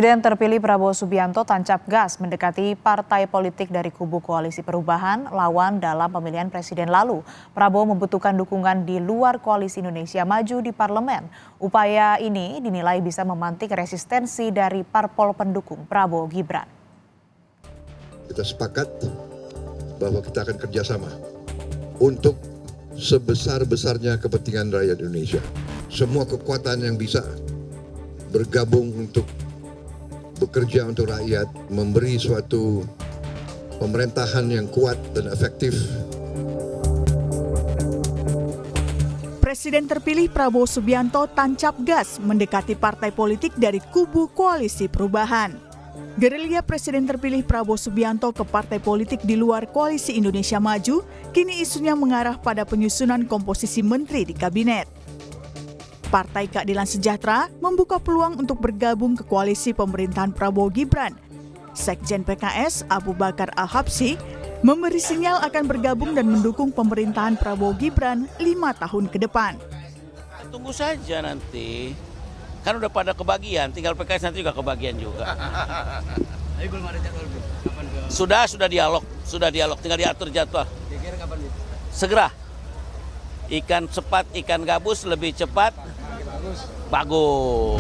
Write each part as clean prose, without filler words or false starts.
Presiden terpilih Prabowo Subianto tancap gas mendekati partai politik dari kubu Koalisi Perubahan lawan dalam pemilihan presiden lalu. Prabowo membutuhkan dukungan di luar Koalisi Indonesia Maju di parlemen. Upaya ini dinilai bisa memantik resistensi dari parpol pendukung Prabowo Gibran. Kita sepakat bahwa kita akan kerjasama untuk sebesar-besarnya kepentingan rakyat Indonesia. Semua kekuatan yang bisa bergabung untuk bekerja untuk rakyat, memberi suatu pemerintahan yang kuat dan efektif. Presiden terpilih Prabowo Subianto tancap gas mendekati partai politik dari kubu Koalisi Perubahan. Gerilya Presiden terpilih Prabowo Subianto ke partai politik di luar Koalisi Indonesia Maju, kini isunya mengarah pada penyusunan komposisi menteri di kabinet. Partai Keadilan Sejahtera membuka peluang untuk bergabung ke koalisi pemerintahan Prabowo Gibran. Sekjen PKS Abu Bakar Al-Habsyi memberi sinyal akan bergabung dan mendukung pemerintahan Prabowo Gibran 5 tahun ke depan. Tunggu saja nanti, kan udah pada kebagian, tinggal PKS nanti juga kebagian juga. Sudah dialog, tinggal diatur jadwal. Segera. Ikan cepat, ikan gabus lebih cepat. Bagus.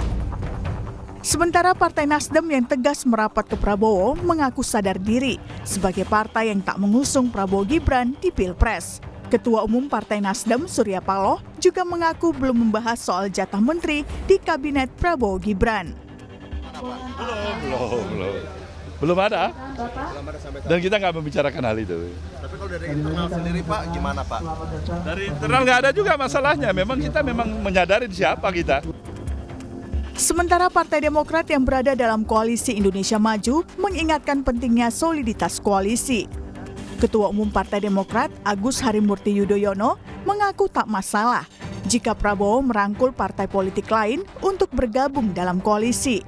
Sementara Partai Nasdem yang tegas merapat ke Prabowo mengaku sadar diri sebagai partai yang tak mengusung Prabowo Gibran di Pilpres. Ketua Umum Partai Nasdem Surya Paloh juga mengaku belum membahas soal jatah menteri di kabinet Prabowo Gibran. Belum ada. Dan kita nggak membicarakan hal itu. Tapi kalau dari internal sendiri Pak, gimana Pak? Dari internal nggak ada juga masalahnya. Kita memang menyadari siapa kita. Sementara Partai Demokrat yang berada dalam Koalisi Indonesia Maju mengingatkan pentingnya soliditas koalisi. Ketua Umum Partai Demokrat Agus Harimurti Yudhoyono mengaku tak masalah jika Prabowo merangkul partai politik lain untuk bergabung dalam koalisi.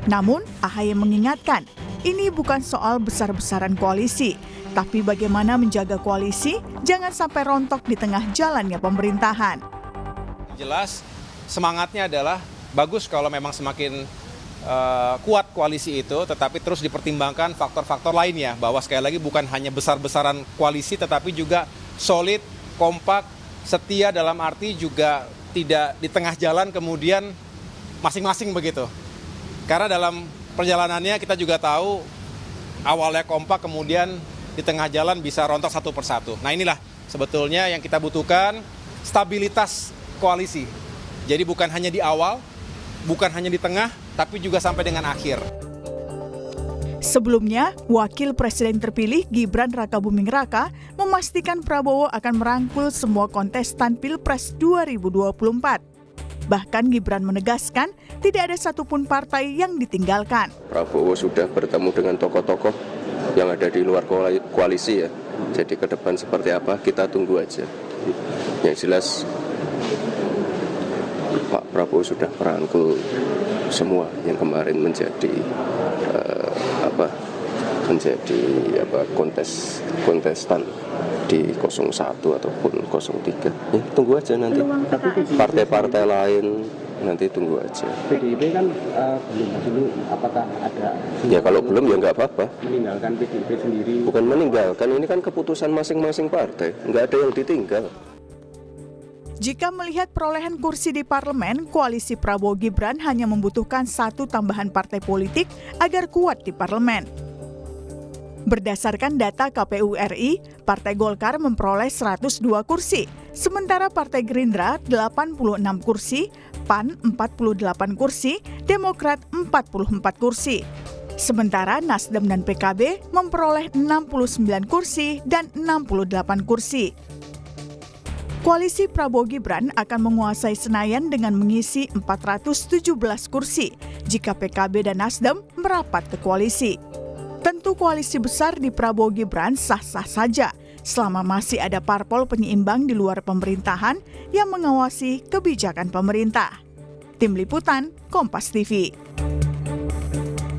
Namun, AHY mengingatkan, ini bukan soal besar-besaran koalisi, tapi bagaimana menjaga koalisi jangan sampai rontok di tengah jalannya pemerintahan. Jelas semangatnya adalah bagus kalau memang semakin kuat koalisi itu, tetapi terus dipertimbangkan faktor-faktor lainnya, bahwa sekali lagi bukan hanya besar-besaran koalisi, tetapi juga solid, kompak, setia dalam arti juga tidak di tengah jalan kemudian masing-masing begitu. Karena dalam perjalanannya kita juga tahu awalnya kompak kemudian di tengah jalan bisa rontok satu persatu. Nah inilah sebetulnya yang kita butuhkan, stabilitas koalisi. Jadi bukan hanya di awal, bukan hanya di tengah, tapi juga sampai dengan akhir. Sebelumnya, Wakil Presiden terpilih Gibran Rakabuming Raka memastikan Prabowo akan merangkul semua kontestan Pilpres 2024. Bahkan Gibran menegaskan tidak ada satupun partai yang ditinggalkan. Prabowo sudah bertemu dengan tokoh-tokoh yang ada di luar koalisi ya. Jadi ke depan seperti apa kita tunggu aja. Yang jelas Pak Prabowo sudah merangkul semua yang kemarin menjadi kontestan di 01 ataupun 03. Ya, tunggu aja nanti. Partai-partai lain nanti tunggu aja. PDIP kan belum dulu, apakah ada? Ya kalau belum ya nggak apa-apa. Meninggalkan PDIP sendiri? Bukan meninggalkan, ini kan keputusan masing-masing partai. Nggak ada yang ditinggal. Jika melihat perolehan kursi di parlemen, koalisi Prabowo Gibran hanya membutuhkan satu tambahan partai politik agar kuat di parlemen. Berdasarkan data KPU RI, Partai Golkar memperoleh 102 kursi, sementara Partai Gerindra 86 kursi, PAN 48 kursi, Demokrat 44 kursi. Sementara Nasdem dan PKB memperoleh 69 kursi dan 68 kursi. Koalisi Prabowo Gibran akan menguasai Senayan dengan mengisi 417 kursi jika PKB dan Nasdem merapat ke koalisi. Tentu koalisi besar di Prabowo Gibran sah-sah saja selama masih ada parpol penyeimbang di luar pemerintahan yang mengawasi kebijakan pemerintah. Tim Liputan, Kompas TV.